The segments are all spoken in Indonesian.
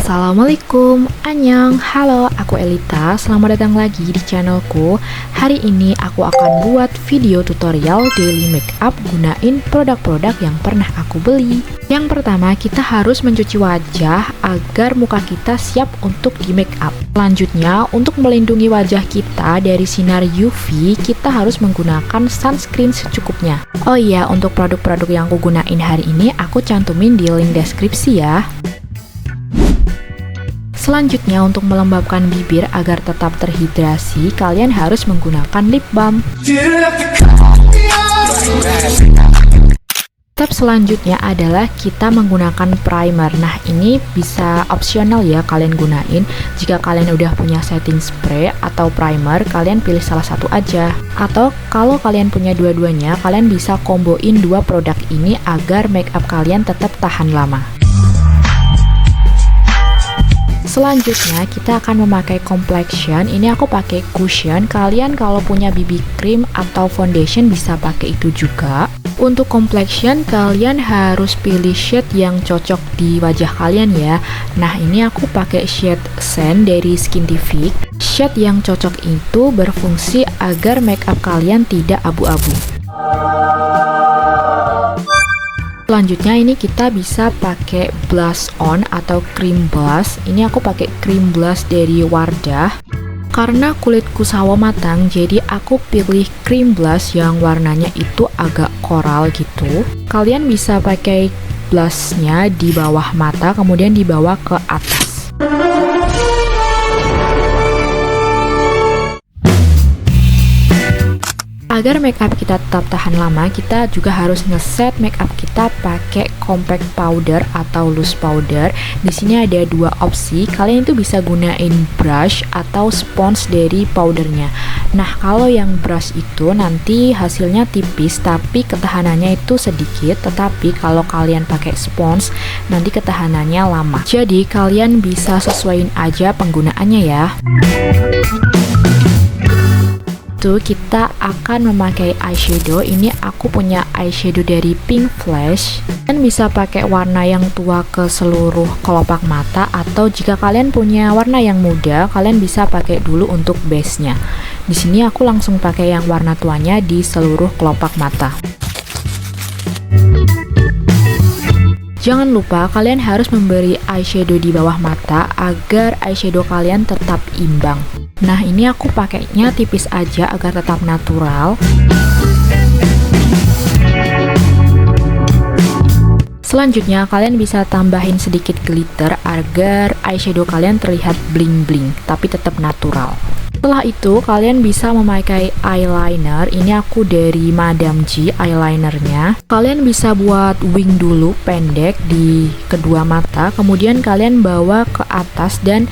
Assalamualaikum, annyeong, halo, aku Elita, selamat datang lagi di channelku. Hari ini aku akan buat video tutorial daily makeup gunain produk-produk yang pernah aku beli. Yang pertama, kita harus mencuci wajah agar muka kita siap untuk di makeup. Selanjutnya, untuk melindungi wajah kita dari sinar UV, kita harus menggunakan sunscreen secukupnya. Oh iya, untuk produk-produk yang aku gunain hari ini, aku cantumin di link deskripsi ya. Selanjutnya, untuk melembabkan bibir agar tetap terhidrasi, kalian harus menggunakan lip balm. Step selanjutnya adalah kita menggunakan primer. Nah, ini bisa opsional ya kalian gunain. Jika kalian udah punya setting spray atau primer, kalian pilih salah satu aja. Atau kalau kalian punya dua-duanya, kalian bisa komboin dua produk ini agar makeup kalian tetap tahan lama. Selanjutnya kita akan memakai complexion. Ini aku pakai cushion. Kalian kalau punya BB cream atau foundation bisa pakai itu juga. Untuk complexion kalian harus pilih shade yang cocok di wajah kalian ya. Nah, ini aku pakai shade Sand dari Skintific. Shade yang cocok itu berfungsi agar makeup kalian tidak abu-abu. Selanjutnya ini kita bisa pakai blush on atau cream blush. Ini aku pakai cream blush dari Wardah. Karena kulitku sawo matang, jadi aku pilih cream blush yang warnanya itu agak koral gitu. Kalian bisa pakai blushnya di bawah mata, kemudian dibawa ke atas. Agar makeup kita tetap tahan lama, kita juga harus ngeset makeup kita pakai compact powder atau loose powder. Di sini ada dua opsi. Kalian itu bisa gunain brush atau sponge dari powdernya. Nah, kalau yang brush itu nanti hasilnya tipis tapi ketahanannya itu sedikit. Tetapi kalau kalian pakai sponge, nanti ketahanannya lama. Jadi kalian bisa sesuaiin aja penggunaannya ya. Kita akan memakai eyeshadow. Ini aku punya eyeshadow dari Pink Flash. Kalian bisa pakai warna yang tua ke seluruh kelopak mata, atau jika kalian punya warna yang muda, kalian bisa pakai dulu untuk base-nya. Di sini aku langsung pakai yang warna tuanya di seluruh kelopak mata. Jangan lupa kalian harus memberi eyeshadow di bawah mata agar eyeshadow kalian tetap imbang. Nah, ini aku pakainya tipis aja agar tetap natural. Selanjutnya kalian bisa tambahin sedikit glitter agar eyeshadow kalian terlihat bling-bling tapi tetap natural. Setelah itu kalian bisa memakai eyeliner. Ini aku dari Madame G eyelinernya. Kalian bisa buat wing dulu pendek di kedua mata, kemudian kalian bawa ke atas dan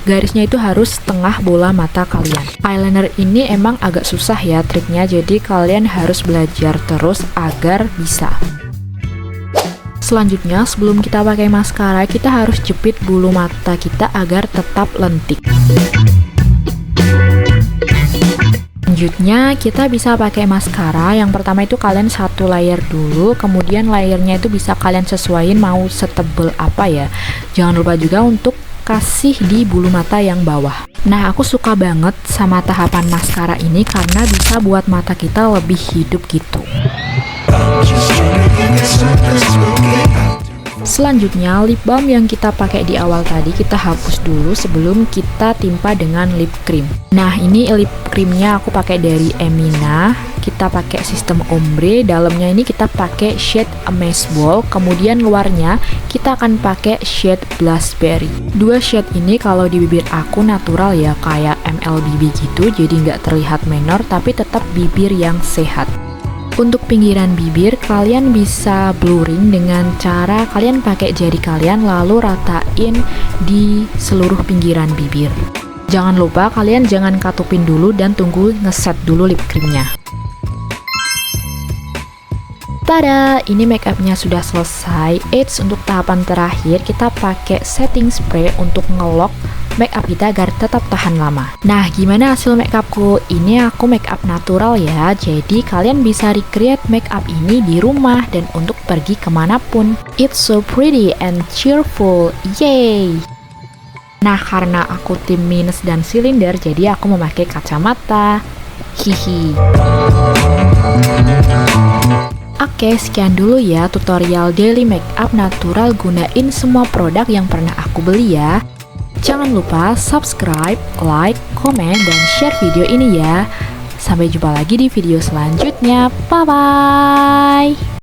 garisnya itu harus setengah bola mata kalian. Eyeliner ini emang agak susah ya triknya, jadi kalian harus belajar terus agar bisa. Selanjutnya, sebelum kita pakai maskara, kita harus jepit bulu mata kita agar tetap lentik. Selanjutnya kita bisa pakai maskara. Yang pertama itu kalian satu layer dulu, kemudian layernya itu bisa kalian sesuaiin mau setebel apa ya. Jangan lupa juga untuk kasih di bulu mata yang bawah. Nah, aku suka banget sama tahapan maskara ini karena bisa buat mata kita lebih hidup gitu. Selanjutnya, lip balm yang kita pakai di awal tadi kita hapus dulu sebelum kita timpa dengan lip cream. Nah, ini lip creamnya aku pakai dari Emina. Kita pakai sistem ombre. Dalamnya ini kita pakai shade Amaze Ball. Kemudian luarnya kita akan pakai shade Blushberry. Dua shade ini kalau di bibir aku natural ya, kayak MLBB gitu. Jadi nggak terlihat menor tapi tetap bibir yang sehat. Untuk pinggiran bibir, kalian bisa blurring dengan cara kalian pakai jari kalian lalu ratain di seluruh pinggiran bibir. Jangan lupa kalian jangan katupin dulu dan tunggu ngeset dulu lip creamnya. Tada, ini makeupnya sudah selesai. Untuk tahapan terakhir kita pakai setting spray untuk ngelock makeup kita agar tetap tahan lama. Nah, gimana hasil makeupku? Ini aku makeup natural ya, jadi kalian bisa recreate makeup ini di rumah dan untuk pergi kemanapun. It's so pretty and cheerful, yay! Nah, karena aku tim minus dan silinder, jadi aku memakai kacamata. Hihi. Oke, sekian dulu ya tutorial daily makeup natural, gunain semua produk yang pernah aku beli ya. Jangan lupa subscribe, like, komen, dan share video ini ya. Sampai jumpa lagi di video selanjutnya. Bye-bye!